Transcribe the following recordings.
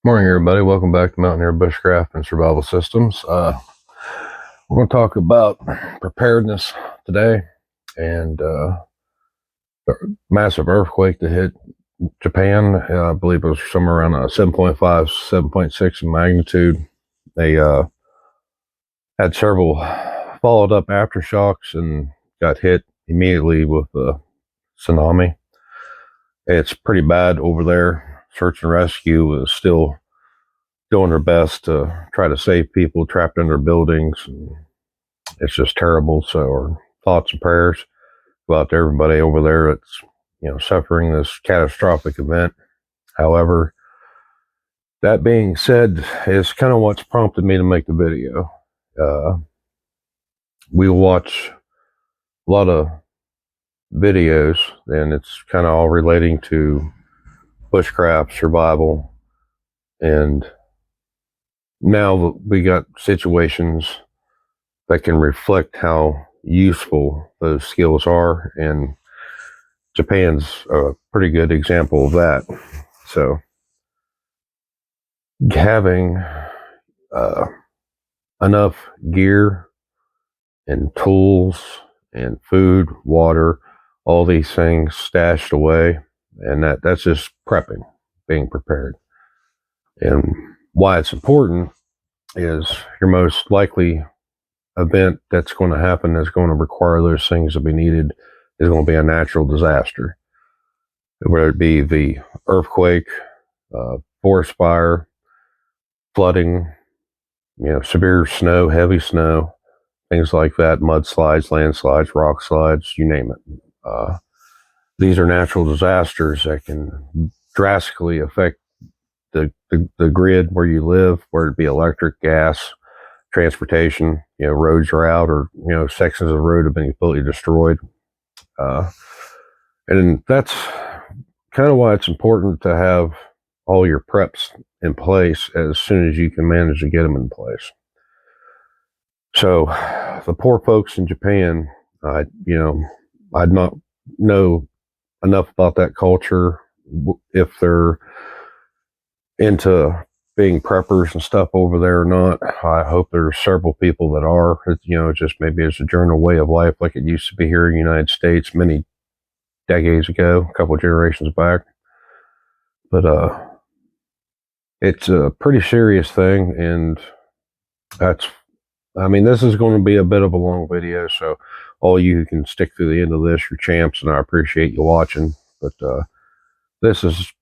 Morning, everybody. Welcome back to Mountaineer Bushcraft and Survival Systems. We're going to talk about preparedness today and a massive earthquake that hit Japan. I believe it was somewhere around 7.5, 7.6 in magnitude. They had several followed up aftershocks and got hit immediately with a tsunami. It's pretty bad over there. Search and rescue is still doing their best to try to save people trapped under buildings. And it's just terrible. So our thoughts and prayers go out to everybody over there that's, suffering this catastrophic event. However, that being said, is kind of what's prompted me to make the video. We watch a lot of videos, and it's kind of all relating to bushcraft, survival, and now we got situations that can reflect how useful those skills are, and Japan's a pretty good example of that. So having enough gear and tools and food, water, all these things stashed away, and that's just prepping, being prepared. And why it's important is your most likely event that's going to happen that's going to require those things to be needed is going to be a natural disaster, whether it be the earthquake, forest fire, flooding, severe snow, heavy snow, things like that, mudslides, landslides, rock slides, you name it. These are natural disasters that can drastically affect the grid where you live, whether it be electric, gas, transportation. Roads are out, or sections of the road have been completely destroyed. And that's kind of why it's important to have all your preps in place as soon as you can manage to get them in place. So the poor folks in Japan, I'd not know enough about that culture, if they're into being preppers and stuff over there or not. I hope there's several people that are. Just maybe it's a general way of life like it used to be here in the United States many decades ago, a couple of generations back. But it's a pretty serious thing, and this is going to be a bit of a long video, so all you who can stick through the end of this, you're champs, and I appreciate you watching. But this is,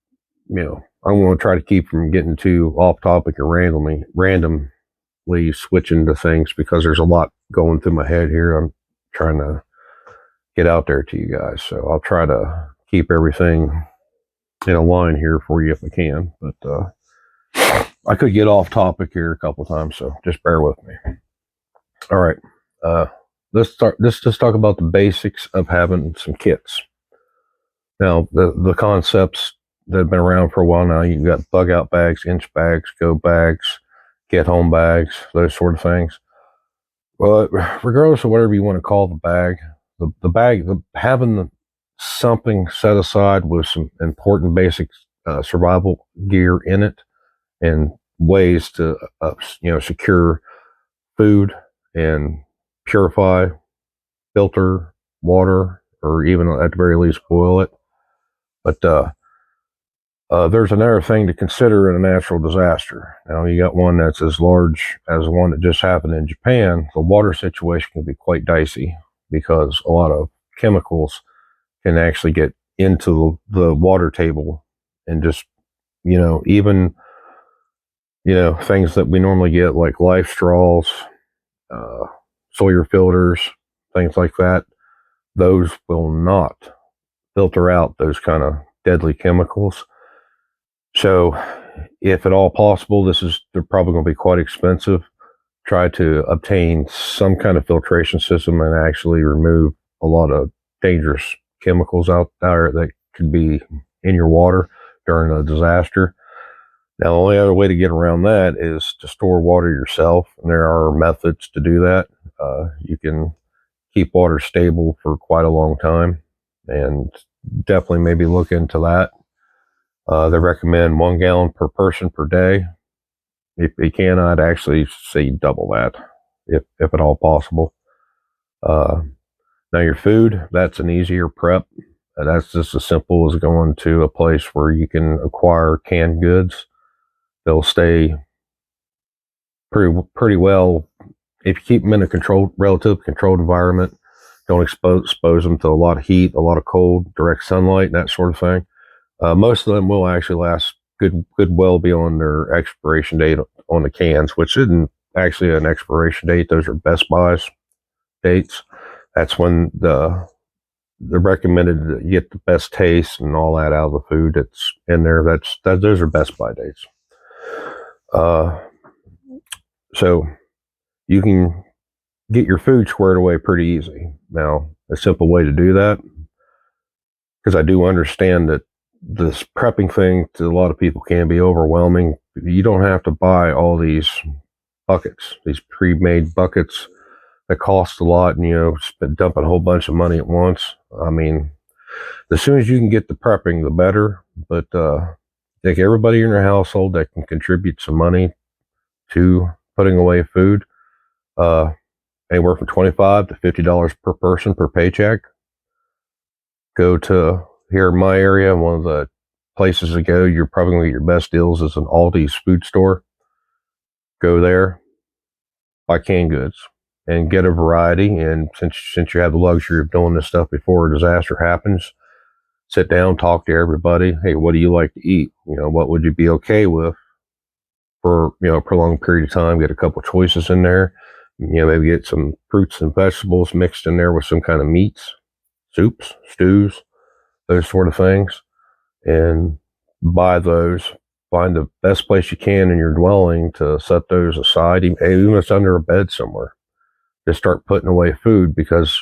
I'm going to try to keep from getting too off topic or randomly switching to things, because there's a lot going through my head here. I'm trying to get out there to you guys, so I'll try to keep everything in a line here for you if I can. But I could get off topic here a couple times, so just bear with me. All right, let's just talk about the basics of having some kits. Now, the concepts that have been around for a while now, you've got bug out bags, inch bags, go bags, get home bags, those sort of things. Well, regardless of whatever you want to call the bag, having something set aside with some important basic survival gear in it, and ways to secure food and purify, filter water, or even at the very least boil it. But there's another thing to consider in a natural disaster. Now, you got one that's as large as the one that just happened in Japan. The water situation can be quite dicey, because a lot of chemicals can actually get into the water table, and just, even, things that we normally get, like life straws, Sawyer filters, things like that, those will not filter out those kind of deadly chemicals. So if at all possible, they're probably going to be quite expensive. Try to obtain some kind of filtration system and actually remove a lot of dangerous chemicals out there that could be in your water during a disaster. Now, the only other way to get around that is to store water yourself, and there are methods to do that. You can keep water stable for quite a long time, and definitely maybe look into that. They recommend 1 gallon per person per day. If you can, I'd actually say double that, if at all possible. Now your food, that's an easier prep. That's just as simple as going to a place where you can acquire canned goods. They'll stay pretty well if you keep them in a relative controlled environment. Don't expose them to a lot of heat, a lot of cold, direct sunlight, and that sort of thing. Most of them will actually last good well beyond their expiration date on the cans, which isn't actually an expiration date. Those are Best Buys dates. That's when they're recommended to get the best taste and all that out of the food that's in there. Those are Best Buy dates. So you can get your food squared away pretty easy. Now, a simple way to do that, because I do understand that this prepping thing to a lot of people can be overwhelming. You don't have to buy all these buckets, these pre-made buckets that cost a lot, and dumping a whole bunch of money at once. I mean, as soon as you can get the prepping, the better. But take everybody in your household that can contribute some money to putting away food. Anywhere from $25 to $50 per person per paycheck. Go to here in my area, one of the places to go, you're probably going to get your best deals is an Aldi's food store. Go there, buy canned goods, and get a variety. And since you have the luxury of doing this stuff before a disaster happens, sit down, talk to everybody. Hey, what do you like to eat? What would you be okay with for a prolonged period of time? Get a couple choices in there. Maybe get some fruits and vegetables mixed in there with some kind of meats, soups, stews, those sort of things, and buy those. Find the best place you can in your dwelling to set those aside, even if it's under a bed somewhere. Just start putting away food, because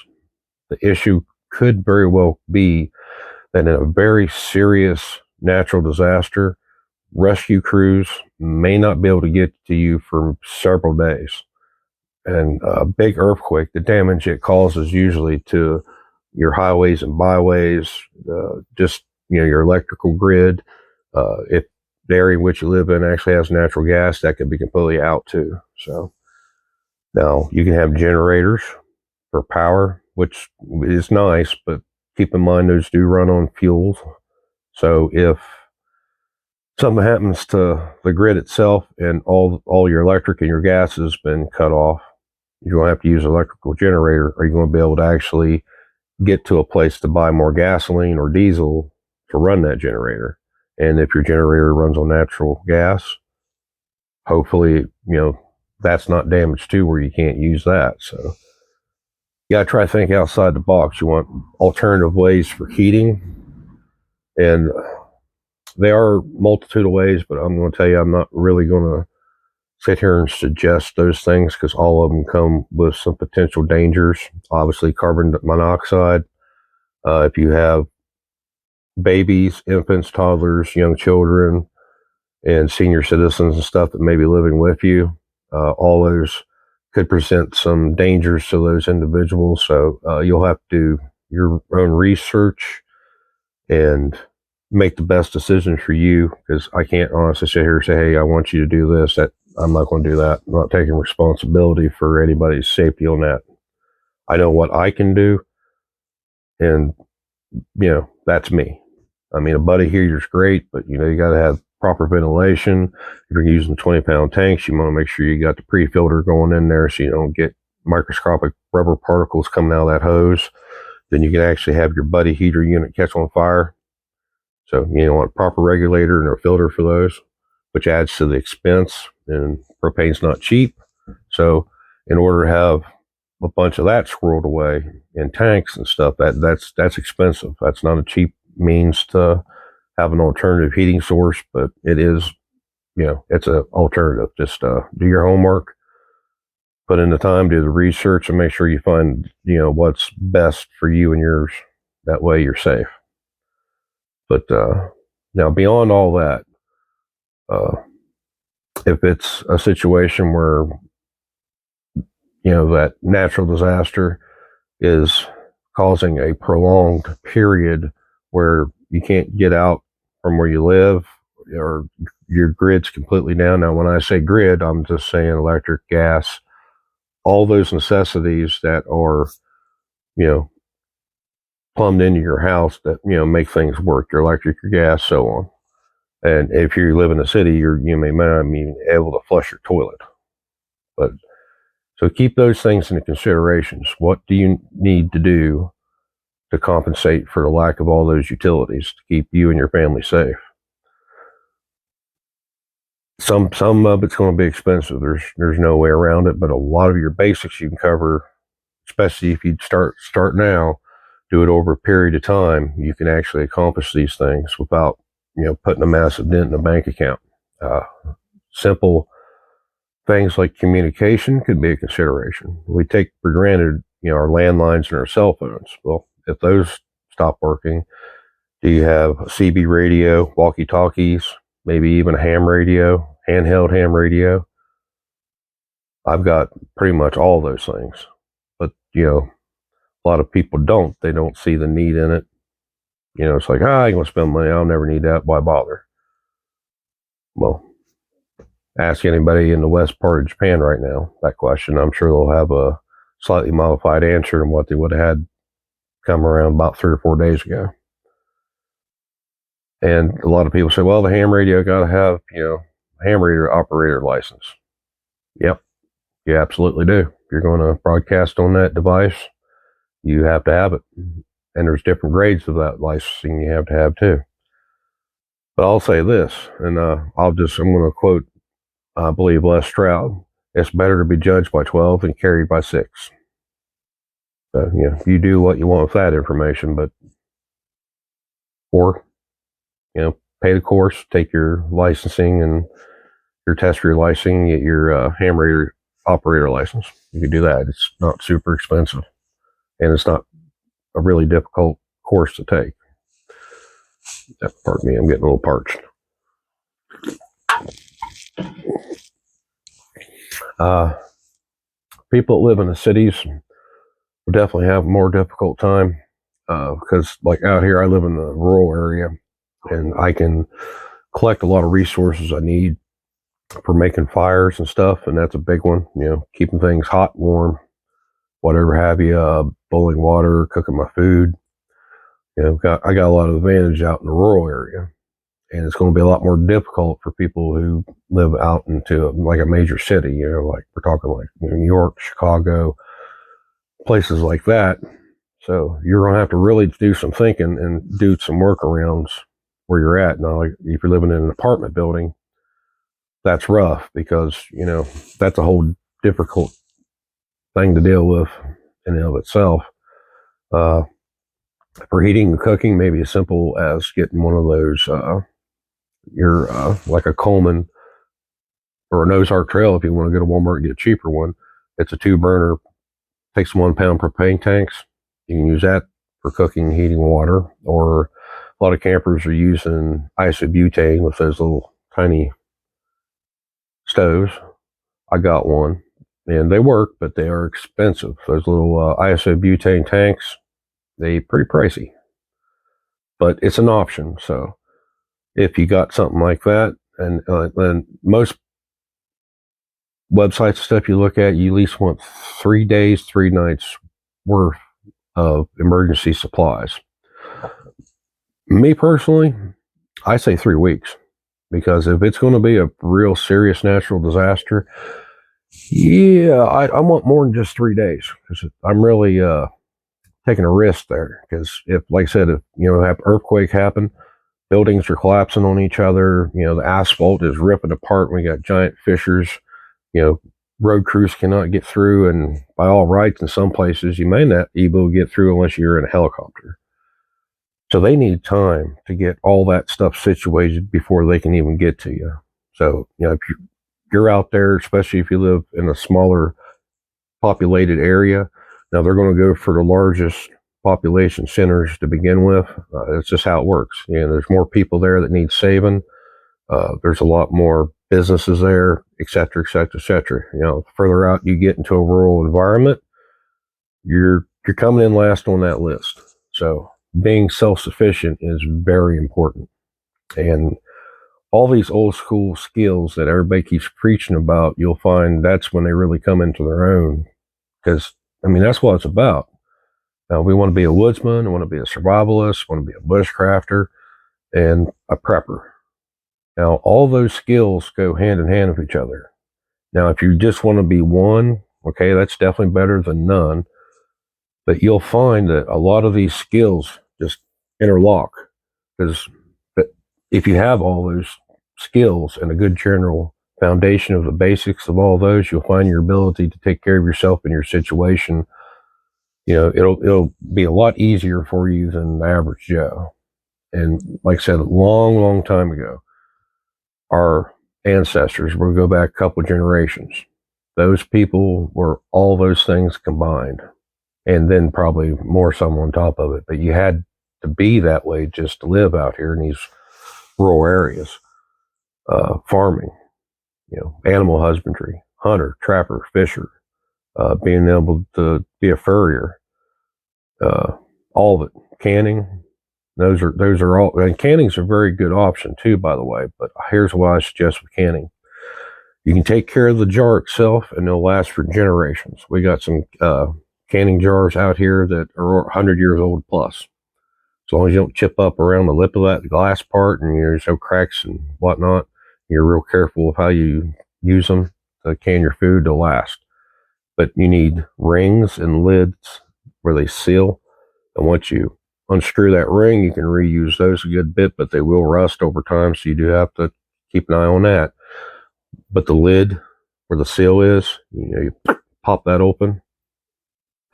the issue could very well be that in a very serious natural disaster, rescue crews may not be able to get to you for several days. And a big earthquake, the damage it causes usually to your highways and byways, just your electrical grid. If the area in which you live in actually has natural gas, that could be completely out too. So now you can have generators for power, which is nice, but keep in mind those do run on fuels. So if something happens to the grid itself and all your electric and your gas has been cut off, you're going to have to use an electrical generator. Are you going to be able to actually get to a place to buy more gasoline or diesel to run that generator? And if your generator runs on natural gas, hopefully, that's not damaged too, where you can't use that. So you got to try to think outside the box. You want alternative ways for heating, and there are a multitude of ways, but I'm going to tell you, I'm not really going to sit here and suggest those things, because all of them come with some potential dangers. Obviously, carbon monoxide. If you have babies, infants, toddlers, young children, and senior citizens and stuff that may be living with you, all those could present some dangers to those individuals. So you'll have to do your own research and make the best decision for you, because I can't honestly sit here and say, hey, I want you to do this. That I'm not going to do that. I'm not taking responsibility for anybody's safety on that. I know what I can do, and that's me. I mean, a buddy heater is great, but you got to have proper ventilation. If you're using 20-pound tanks, you want to make sure you got the pre-filter going in there, so you don't get microscopic rubber particles coming out of that hose. Then you can actually have your buddy heater unit catch on fire. So you want a proper regulator and a filter for those, which adds to the expense, and propane's not cheap. So in order to have a bunch of that squirreled away in tanks and stuff, that's expensive. That's not a cheap means to have an alternative heating source, but it is, it's an alternative. Just do your homework, put in the time, do the research, and make sure you find, what's best for you and yours. That way you're safe. But now, beyond all that, if it's a situation where, that natural disaster is causing a prolonged period where you can't get out from where you live, or your grid's completely down. Now, when I say grid, I'm just saying electric, gas, all those necessities that are, you know, plumbed into your house that, you know, make things work, your electric, your gas, so on. And if you live in a city, you may not be able to flush your toilet. But so keep those things into considerations. What do you need to do to compensate for the lack of all those utilities to keep you and your family safe? Some of it's going to be expensive. There's no way around it. But a lot of your basics you can cover, especially if you start now, do it over a period of time. You can actually accomplish these things without, you know, putting a massive dent in a bank account. Simple things like communication could be a consideration. We take for granted, you know, our landlines and our cell phones. Well, if those stop working, do you have a CB radio, walkie-talkies, maybe even a ham radio, handheld ham radio? I've got pretty much all those things. But, you know, a lot of people don't. They don't see the need in it. You know, it's like, I ain't going to spend money. I'll never need that. Why bother? Well, ask anybody in the west part of Japan right now that question. I'm sure they'll have a slightly modified answer than what they would have had come around about 3 or 4 days ago. And a lot of people say, well, the ham radio got to have, you know, a ham radio operator license. Yep, you absolutely do. If you're going to broadcast on that device, you have to have it. And there's different grades of that licensing you have to have too. But I'll say this, and I'm going to quote, I believe, Les Stroud. It's better to be judged by 12 than carried by 6. So, you know, you do what you want with that information, or, you know, pay the course, take your licensing and your test for your licensing, get your ham radio operator license. You can do that. It's not super expensive, and it's not a really difficult course to take. Pardon me, I'm getting a little parched. People that live in the cities will definitely have a more difficult time because, like out here, I live in the rural area, and I can collect a lot of resources I need for making fires and stuff, and that's a big one. You know, keeping things hot, warm, whatever have you, boiling water, cooking my food. You know, I got a lot of advantage out in the rural area, and it's going to be a lot more difficult for people who live out into like a major city. You know, like we're talking like New York, Chicago, places like that. So you're going to have to really do some thinking and do some workarounds where you're at. Now, like if you're living in an apartment building, that's rough because, you know, that's a whole difficult thing to deal with in and of itself. For heating and cooking, maybe as simple as getting one of those, like a Coleman or a Nose Arc Trail if you want to go to Walmart and get a cheaper one. It's a 2-burner, takes 1 pound propane tanks. You can use that for cooking and heating water, or a lot of campers are using isobutane with those little tiny stoves. I got one, and they work, but they are expensive. Those little isobutane tanks, they're pretty pricey, but it's an option. So if you got something like that, and most websites stuff you look at, you at least want 3 days, 3 nights worth of emergency supplies. Me personally, I say 3 weeks, because if it's going to be a real serious natural disaster, yeah, I want more than just 3 days, because I'm really taking a risk there. Because if, like I said, if you know, have earthquake happen, buildings are collapsing on each other, you know, the asphalt is ripping apart. We got giant fissures. You know, road crews cannot get through, and by all rights, in some places, you may not be able to get through unless you're in a helicopter. So they need time to get all that stuff situated before they can even get to you. So, you know, if you're out there, especially if you live in a smaller populated area, now they're going to go for the largest population centers to begin with. It's just how it works. You know, there's more people there that need saving. There's a lot more businesses there, et cetera, et cetera, et cetera. You know, the further out you get into a rural environment, you're coming in last on that list. So being self-sufficient is very important. And all these old school skills that everybody keeps preaching about, you'll find that's when they really come into their own. Because, I mean, that's what it's about. We want to be a woodsman, we want to be a survivalist, we want to be a bushcrafter, and a prepper. Now, all those skills go hand in hand with each other. Now, if you just want to be one, okay, that's definitely better than none. But you'll find that a lot of these skills just interlock. Because if you have all those skills and a good general foundation of the basics of all those, you'll find your ability to take care of yourself and your situation. It'll be a lot easier for you than the average Joe. And like I said, a long, long time ago, our ancestors, we'll go back a couple generations. Those people were all those things combined, and then probably more some on top of it. But you had to be that way just to live out here in these rural areas. Farming, animal husbandry, hunter, trapper, fisher, being able to be a furrier, all of it, canning. Those are all, and canning's a very good option too, by the way. But here's what I suggest with canning: you can take care of the jar itself, and they'll last for generations. We got some canning jars out here that are 100 years old plus. As long as you don't chip up around the lip of that glass part, and there's no cracks and whatnot, you're real careful of how you use them to can your food to last. But you need rings and lids where they seal, and once you unscrew that ring, you can reuse those a good bit, but they will rust over time, so you do have to keep an eye on that. But the lid where the seal is, you pop that open,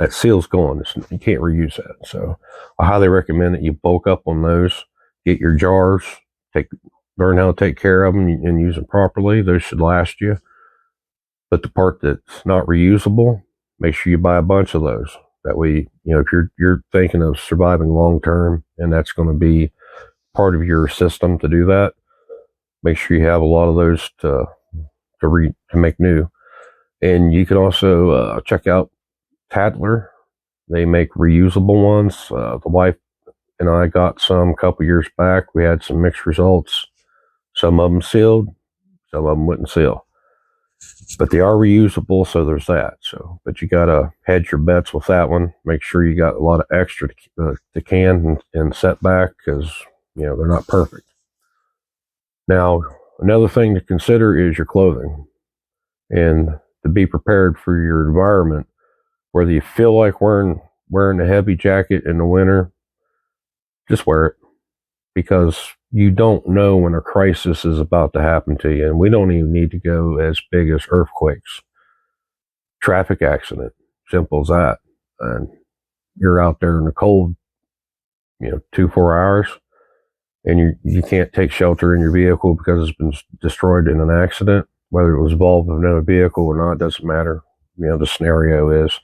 that seal's gone. You can't reuse that. So I highly recommend that you bulk up on those, get your jars, learn how to take care of them and use them properly. Those should last you. But the part that's not reusable, make sure you buy a bunch of those. That way, if you're thinking of surviving long term, and that's going to be part of your system to do that, make sure you have a lot of those to make new. And you can also check out Tadler. They make reusable ones. The wife and I got some a couple years back. We had some mixed results. Some of them sealed, some of them wouldn't seal. But they are reusable, so there's that. But you got to hedge your bets with that one. Make sure you got a lot of extra to can and set back, because they're not perfect. Now, another thing to consider is your clothing, and to be prepared for your environment. Whether you feel like wearing a heavy jacket in the winter, just wear it, because you don't know when a crisis is about to happen to you. And we don't even need to go as big as earthquakes. Traffic accident, simple as that. And you're out there in the cold, 2-4 hours, and you can't take shelter in your vehicle because it's been destroyed in an accident. Whether it was involved with another vehicle or not, doesn't matter. The scenario is,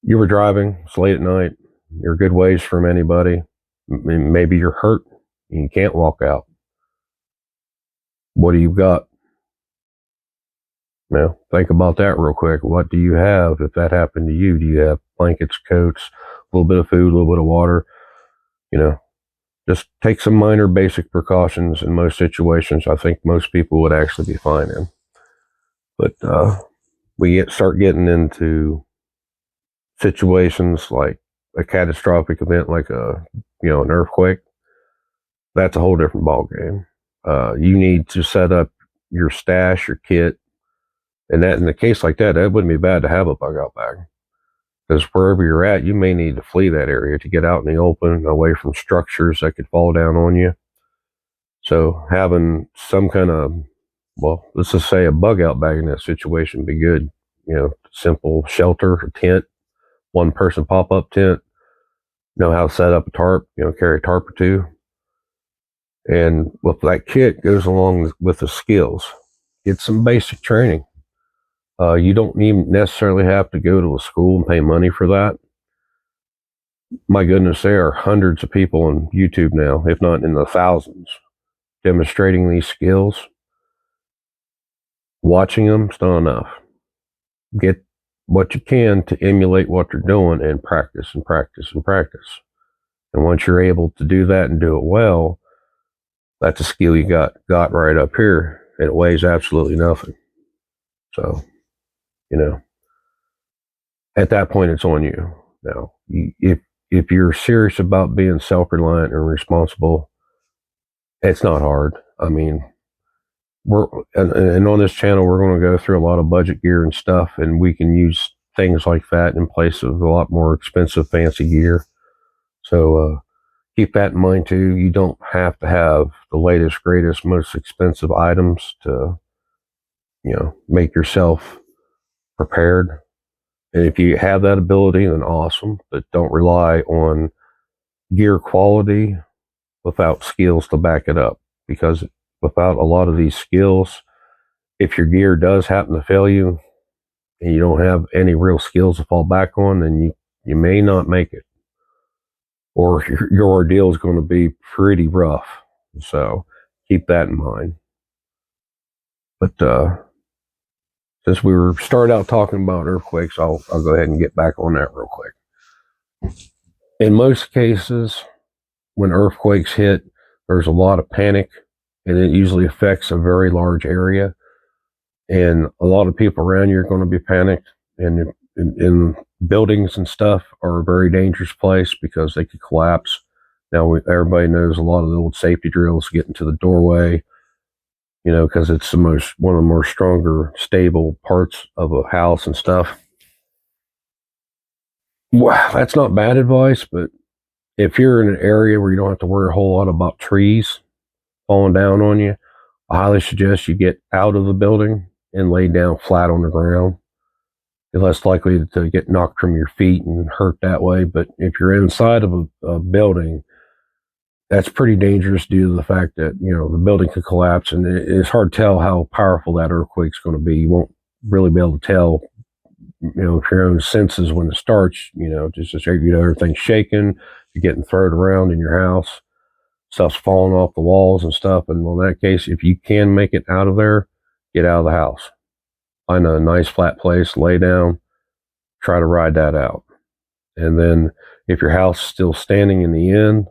you were driving, it's late at night, you're a good ways from anybody, maybe you're hurt, and you can't walk out. What do you got? Think about that real quick. What do you have if that happened to you? Do you have blankets, coats, a little bit of food, a little bit of water? Just take some minor basic precautions in most situations. I think most people would actually be fine in. But we start getting into situations like a catastrophic event, like an earthquake. That's a whole different ball game. You need to set up your stash, your kit, and that in a case like that, that wouldn't be bad to have a bug out bag, because wherever you're at, you may need to flee that area to get out in the open, away from structures that could fall down on you. So having some kind of, let's just say a bug out bag in that situation would be good. Simple shelter, a tent, one person pop up tent, know how to set up a tarp, carry a tarp or two. And with that kit goes along with the skills. Get some basic training. You don't even necessarily have to go to a school and pay money for that. My goodness, there are hundreds of people on YouTube now, if not in the thousands, demonstrating these skills. Watching them is not enough. Get what you can to emulate what they're doing, and practice and practice and practice. And once you're able to do that and do it well, That's a skill you got right up here. It weighs absolutely nothing. So, you know, at that point, it's on you. Now, if you're serious about being self-reliant and responsible, it's not hard. I mean, and on this channel, we're going to go through a lot of budget gear and stuff, and we can use things like that in place of a lot more expensive, fancy gear. So keep that in mind too. You don't have to have the latest, greatest, most expensive items to, make yourself prepared. And if you have that ability, then awesome. But don't rely on gear quality without skills to back it up. Because without a lot of these skills, if your gear does happen to fail you and you don't have any real skills to fall back on, then you may not make it. Or your ordeal is going to be pretty rough. So keep that in mind. But since we were started out talking about earthquakes, I'll go ahead and get back on that real quick. In most cases, when earthquakes hit, there's a lot of panic, and it usually affects a very large area. And a lot of people around you are going to be panicked. And in buildings and stuff are a very dangerous place because they could collapse. Now, everybody knows a lot of the old safety drills, getting to the doorway, because it's one of the more stronger, stable parts of a house and stuff. Well, that's not bad advice, but if you're in an area where you don't have to worry a whole lot about trees falling down on you, I highly suggest you get out of the building and lay down flat on the ground. You're less likely to get knocked from your feet and hurt that way. But if you're inside of a building, that's pretty dangerous due to the fact that, the building could collapse, and it's hard to tell how powerful that earthquake's going to be. You won't really be able to tell, if your own senses when it starts, just everything's shaking, you're getting thrown around in your house, stuff's falling off the walls and stuff. And in that case, if you can make it out of there, get out of the house. Find a nice flat place, lay down, try to ride that out. And then if your house is still standing in the end,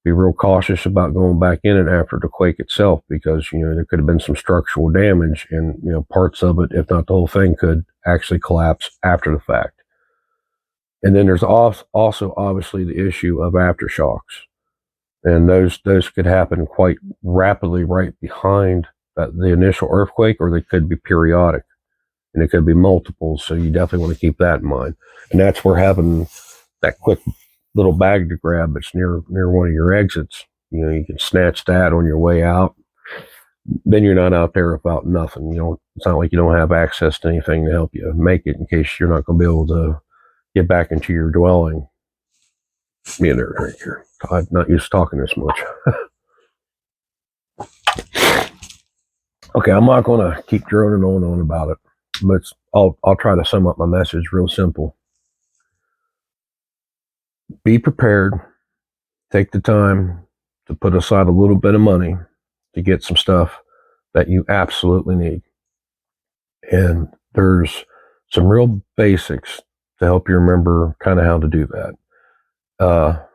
be real cautious about going back in it after the quake itself, because, there could have been some structural damage, and, parts of it, if not the whole thing, could actually collapse after the fact. And then there's also obviously the issue of aftershocks. And those could happen quite rapidly right behind the initial earthquake, or they could be periodic, and it could be multiples. So you definitely want to keep that in mind. And that's where having that quick little bag to grab that's near one of your exits, you can snatch that on your way out. Then you're not out there without nothing. It's not like you don't have access to anything to help you make it in case you're not going to be able to get back into your dwelling. Me and right here. I'm not used to talking this much. Okay, I'm not going to keep droning on about it, but I'll try to sum up my message real simple. Be prepared. Take the time to put aside a little bit of money to get some stuff that you absolutely need. And there's some real basics to help you remember kind of how to do that.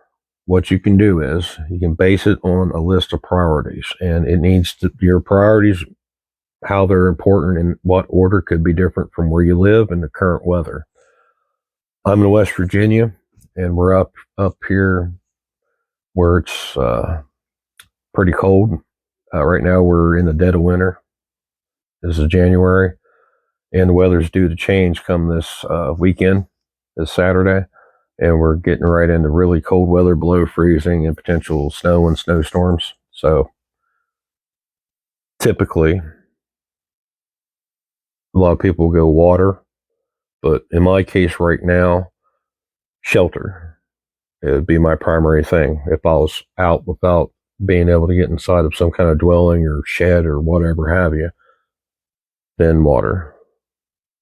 What you can do is you can base it on a list of priorities, and it needs to, your priorities, how they're important and what order could be different from where you live and the current weather. I'm in West Virginia, and we're up here where it's pretty cold. Right now we're in the dead of winter. This is January, and the weather's due to change come this weekend, this Saturday, and we're getting right into really cold weather, below freezing, and potential snow and snowstorms. So typically, a lot of people go water, but in my case right now, shelter. It would be my primary thing. If I was out without being able to get inside of some kind of dwelling or shed or whatever have you, then water,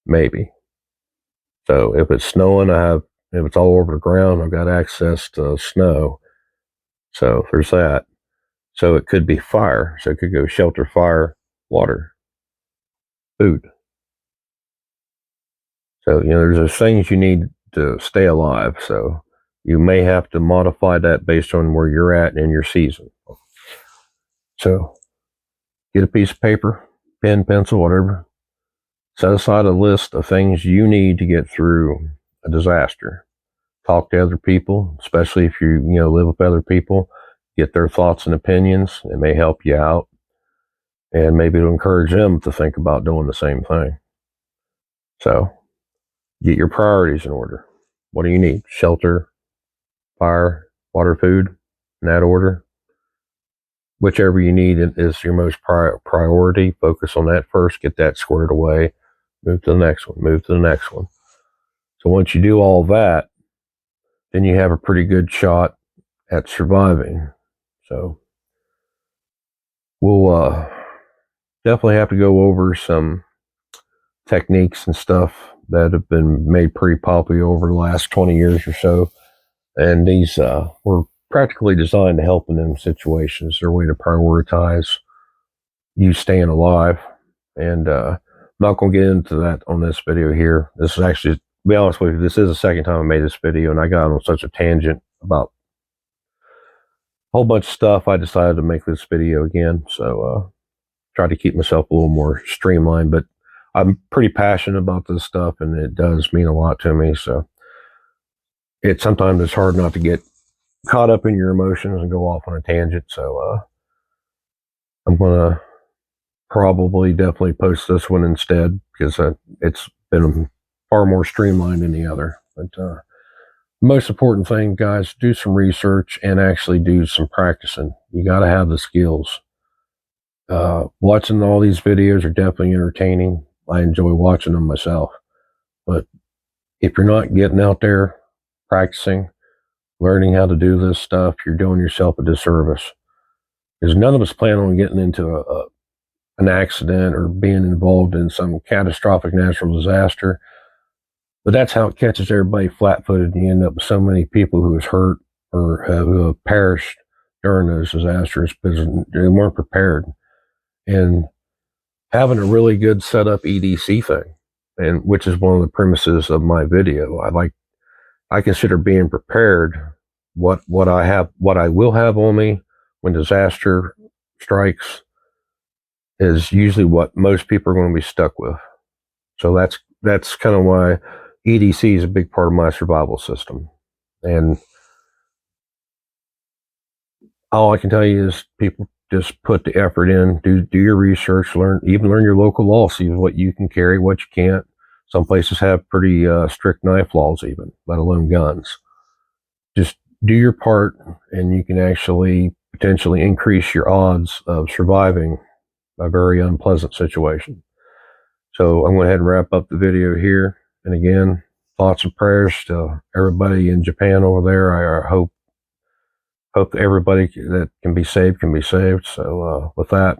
maybe. So if it's snowing, if it's all over the ground, I've got access to snow. So there's that. So it could be fire. So it could go shelter, fire, water, food. So, there's those things you need to stay alive. So you may have to modify that based on where you're at in your season. So get a piece of paper, pen, pencil, whatever. Set aside a list of things you need to get through a disaster. Talk to other people, especially if you live with other people. Get their thoughts and opinions. It may help you out, and maybe it'll encourage them to think about doing the same thing. So get your priorities in order. What do you need? Shelter, fire, water, food, in that order. Whichever you need is your most priority. Focus on that first. Get that squared away. Move to the next one. Move to the next one. So once you do all that, then you have a pretty good shot at surviving. So we'll definitely have to go over some techniques and stuff that have been made pretty popular over the last 20 years or so. And these were practically designed to help in them situations. They're a way to prioritize you staying alive. And I'm not going to get into that on this video here. This is actually, to be honest with you, this is the second time I made this video, and I got on such a tangent about a whole bunch of stuff. I decided to make this video again. So try to keep myself a little more streamlined, but I'm pretty passionate about this stuff, and it does mean a lot to me. So sometimes it's hard not to get caught up in your emotions and go off on a tangent. So I'm going to probably definitely post this one instead, because it's been far more streamlined than the other. But the most important thing, guys, do some research and actually do some practicing. You got to have the skills. Watching all these videos are definitely entertaining. I enjoy watching them myself. But if you're not getting out there practicing, learning how to do this stuff, you're doing yourself a disservice. Because none of us plan on getting into an accident or being involved in some catastrophic natural disaster. But that's how it catches everybody flat-footed, and you end up with so many people who is hurt or who have perished during those disasters because they weren't prepared. And having a really good setup EDC thing, and which is one of the premises of my video. I consider being prepared what I will have on me when disaster strikes is usually what most people are going to be stuck with. So that's kind of why EDC is a big part of my survival system. And all I can tell you is people just put the effort in, do your research, learn your local law, see what you can carry, what you can't. Some places have pretty strict knife laws even, let alone guns. Just do your part, and you can actually potentially increase your odds of surviving a very unpleasant situation. So I'm going to go ahead and wrap up the video here. And again, thoughts and prayers to everybody in Japan over there. I hope everybody that can be saved can be saved. So with that,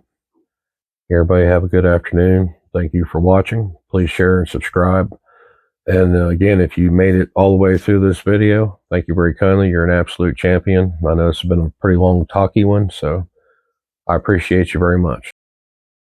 everybody have a good afternoon. Thank you for watching. Please share and subscribe. And again, if you made it all the way through this video, thank you very kindly. You're an absolute champion. I know it's been a pretty long, talky one, so I appreciate you very much.